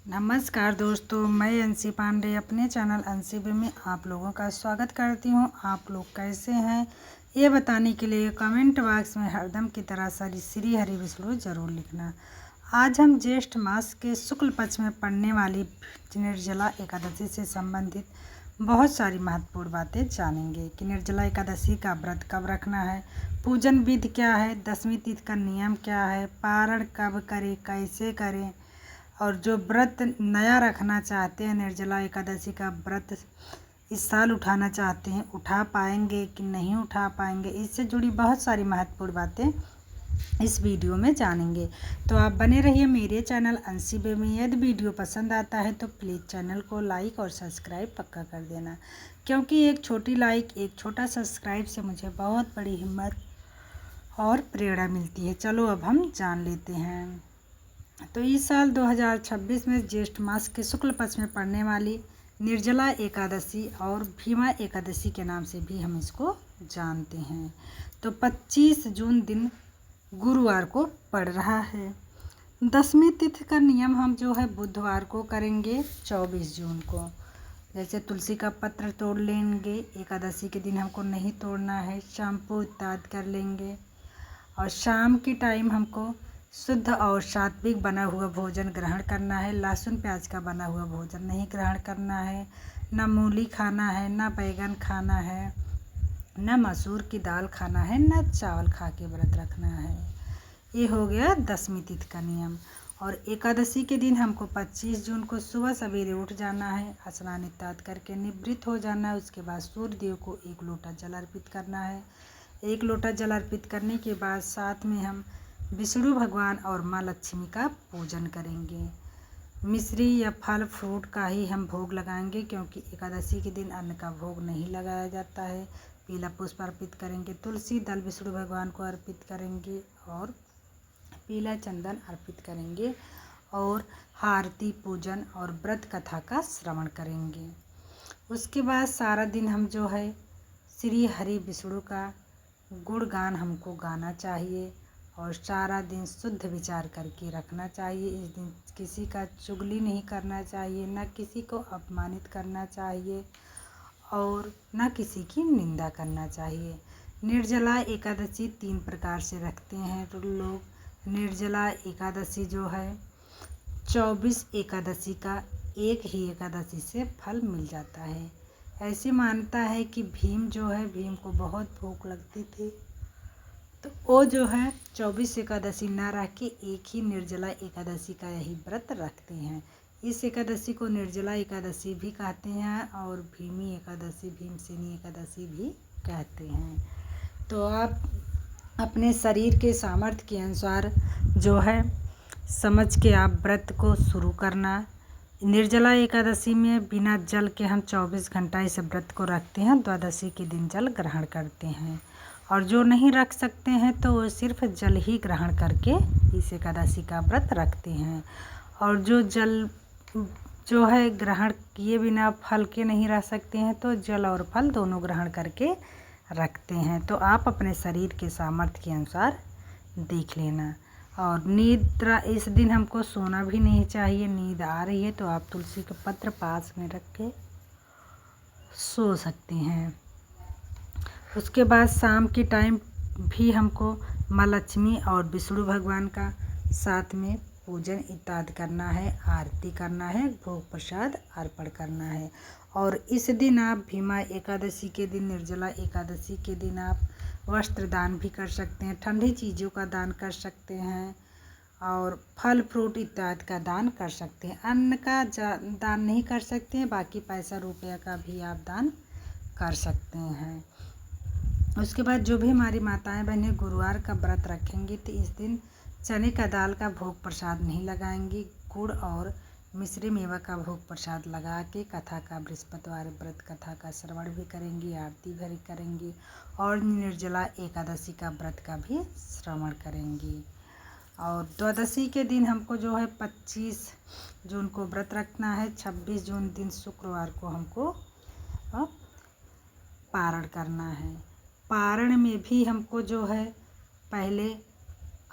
नमस्कार दोस्तों, मैं अंशी पांडे अपने चैनल अंशी में आप लोगों का स्वागत करती हूं। आप लोग कैसे हैं ये बताने के लिए कमेंट बॉक्स में हरदम की तरह श्री हरि विष्णु जरूर लिखना। आज हम ज्येष्ठ मास के शुक्ल पक्ष में पड़ने वाली निर्जला एकादशी से संबंधित बहुत सारी महत्वपूर्ण बातें जानेंगे कि निर्जला एकादशी का व्रत कब रखना है, पूजन विधि क्या है, दशमी तिथि का नियम क्या है, पारण कब करें, कैसे करें, और जो व्रत नया रखना चाहते हैं, निर्जला एकादशी का व्रत इस साल उठाना चाहते हैं, उठा पाएंगे कि नहीं उठा पाएंगे, इससे जुड़ी बहुत सारी महत्वपूर्ण बातें इस वीडियो में जानेंगे। तो आप बने रहिए मेरे चैनल अंशी में। यदि वीडियो पसंद आता है तो प्लीज़ चैनल को लाइक और सब्सक्राइब पक्का कर देना, क्योंकि एक छोटी लाइक, एक छोटा सब्सक्राइब से मुझे बहुत बड़ी हिम्मत और प्रेरणा मिलती है। चलो अब हम जान लेते हैं। तो इस साल 2026 में ज्येष्ठ मास के शुक्ल पक्ष में पड़ने वाली निर्जला एकादशी और भीमा एकादशी के नाम से भी हम इसको जानते हैं। तो 25 जून दिन गुरुवार को पड़ रहा है। दशमी तिथि का नियम हम जो है बुधवार को करेंगे 24 जून को। जैसे तुलसी का पत्र तोड़ लेंगे, एकादशी के दिन हमको नहीं तोड़ना है, शैम्पू इत्यादि कर लेंगे, और शाम की टाइम हमको शुद्ध और सात्विक बना हुआ भोजन ग्रहण करना है। लहसुन प्याज का बना हुआ भोजन नहीं ग्रहण करना है, न मूली खाना है, न बैगन खाना है, न मसूर की दाल खाना है, न चावल खा के व्रत रखना है। ये हो गया दशमी तिथि का नियम। और एकादशी के दिन हमको 25 जून को सुबह सवेरे उठ जाना है, स्नान इत्यादि करके निवृत्त हो जाना है। उसके बाद सूर्य देव को 1 लोटा जल अर्पित करना है। 1 लोटा जल अर्पित करने के बाद साथ में हम विष्णु भगवान और माँ लक्ष्मी का पूजन करेंगे। मिश्री या फल फ्रूट का ही हम भोग लगाएंगे, क्योंकि एकादशी के दिन अन्न का भोग नहीं लगाया जाता है। पीला पुष्प अर्पित करेंगे, तुलसी दल विष्णु भगवान को अर्पित करेंगे, और पीला चंदन अर्पित करेंगे, और आरती पूजन और व्रत कथा का श्रवण करेंगे। उसके बाद सारा दिन हम जो है श्री हरि विष्णु का गुणगान हमको गाना चाहिए, और सारा दिन शुद्ध विचार करके रखना चाहिए। इस दिन किसी का चुगली नहीं करना चाहिए, न किसी को अपमानित करना चाहिए, और न किसी की निंदा करना चाहिए। निर्जला एकादशी 3 प्रकार से रखते हैं तो लोग। निर्जला एकादशी जो है 24 एकादशी का एक ही एकादशी से फल मिल जाता है। ऐसी मान्यता है कि भीम जो है, भीम को बहुत भूख लगती थी, तो वो जो है 24 एकादशी ना रख के एक ही निर्जला एकादशी का यही व्रत रखते हैं। इस एकादशी को निर्जला एकादशी भी कहते हैं, और भीमी एकादशी, भीमसेनी एकादशी भी कहते हैं। तो आप अपने शरीर के सामर्थ्य के अनुसार जो है समझ के आप व्रत को शुरू करना। निर्जला एकादशी में बिना जल के हम 24 घंटा इस व्रत को रखते हैं। द्वादशी के दिन जल ग्रहण करते हैं, और जो नहीं रख सकते हैं तो वो सिर्फ जल ही ग्रहण करके इस एकादशी का व्रत रखते हैं। और जो जल जो है ग्रहण किए बिना फल के नहीं रह सकते हैं, तो जल और फल दोनों ग्रहण करके रखते हैं। तो आप अपने शरीर के सामर्थ्य के अनुसार देख लेना। और निद्रा, इस दिन हमको सोना भी नहीं चाहिए। नींद आ रही है तो आप तुलसी का पत्र पास में रख के सो सकते हैं। उसके बाद शाम की टाइम भी हमको माँ लक्ष्मी और विष्णु भगवान का साथ में पूजन इत्यादि करना है, आरती करना है, भोग प्रसाद अर्पण करना है। और इस दिन आप भीमा एकादशी के दिन, निर्जला एकादशी के दिन आप वस्त्र दान भी कर सकते हैं, ठंडी चीज़ों का दान कर सकते हैं, और फल फ्रूट इत्यादि का दान कर सकते हैं। अन्न का दान नहीं कर सकते हैं, बाकी पैसा रुपया का भी आप दान कर सकते हैं। उसके बाद जो भी हमारी माताएं बहनें गुरुवार का व्रत रखेंगी तो इस दिन चने का दाल का भोग प्रसाद नहीं लगाएंगी। गुड़ और मिश्री मेवा का भोग प्रसाद लगा के कथा का, बृहस्पतिवार व्रत कथा का श्रवण भी करेंगी, आरती भी करेंगी, और निर्जला एकादशी का व्रत का भी श्रवण करेंगी। और द्वादशी के दिन हमको जो है 25 जून को व्रत रखना है। 26 जून दिन शुक्रवार को हमको पारण करना है। पारण में भी हमको जो है पहले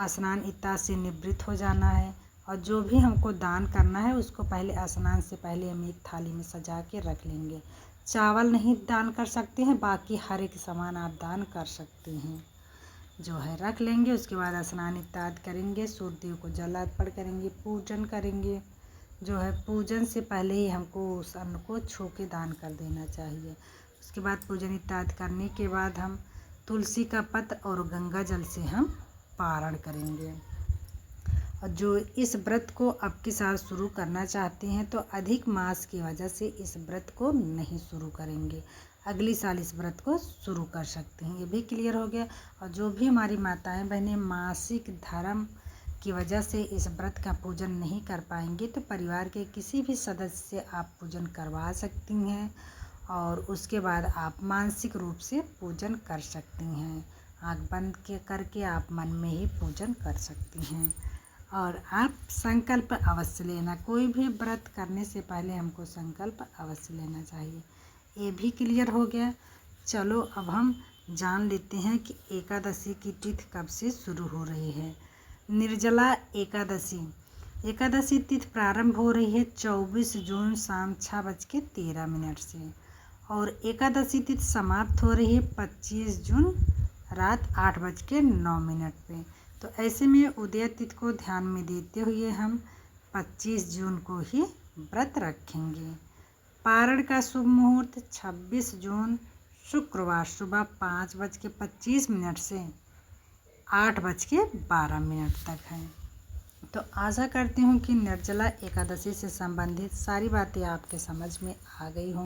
स्नान इत्यादि से निवृत्त हो जाना है, और जो भी हमको दान करना है उसको पहले स्नान से पहले हम एक थाली में सजा के रख लेंगे। चावल नहीं दान कर सकते हैं, बाकी हर एक सामान आप दान कर सकते हैं। जो है रख लेंगे। उसके बाद स्नान इत्यादि करेंगे, सूर्य देव को जल अर्पण करेंगे, पूजन करेंगे। जो है पूजन से पहले ही हमको उस अन्न को छू के दान कर देना चाहिए। उसके बाद पूजन इत्यादि करने के बाद हम तुलसी का पत्र और गंगा जल से हम पारण करेंगे। और जो इस व्रत को अब के साल शुरू करना चाहते हैं तो अधिक मास की वजह से इस व्रत को नहीं शुरू करेंगे, अगली साल इस व्रत को शुरू कर सकते हैं। ये भी क्लियर हो गया। और जो भी हमारी माताएं बहनें मासिक धर्म की वजह से इस व्रत का पूजन नहीं कर पाएंगे तो परिवार के किसी भी सदस्य से आप पूजन करवा सकती हैं और उसके बाद आप मानसिक रूप से पूजन कर सकती हैं। आँख बंद करके आप मन में ही पूजन कर सकती हैं। और आप संकल्प अवश्य लेना, कोई भी व्रत करने से पहले हमको संकल्प अवश्य लेना चाहिए। ये भी क्लियर हो गया। चलो अब हम जान लेते हैं कि एकादशी की तिथि कब से शुरू हो रही है। निर्जला एकादशी। एकादशी तिथि प्रारंभ हो रही है 24 जून शाम 6:13 से और एकादशी तिथि समाप्त हो रही है 25 जून रात 8:09 पे। तो ऐसे में उदय तिथि को ध्यान में देते हुए हम 25 जून को ही व्रत रखेंगे। पारण का शुभ मुहूर्त 26 जून शुक्रवार सुबह 5:25 से 8:12 तक है। तो आशा करती हूँ कि निर्जला एकादशी से संबंधित सारी बातें आपके समझ में आ गई हों।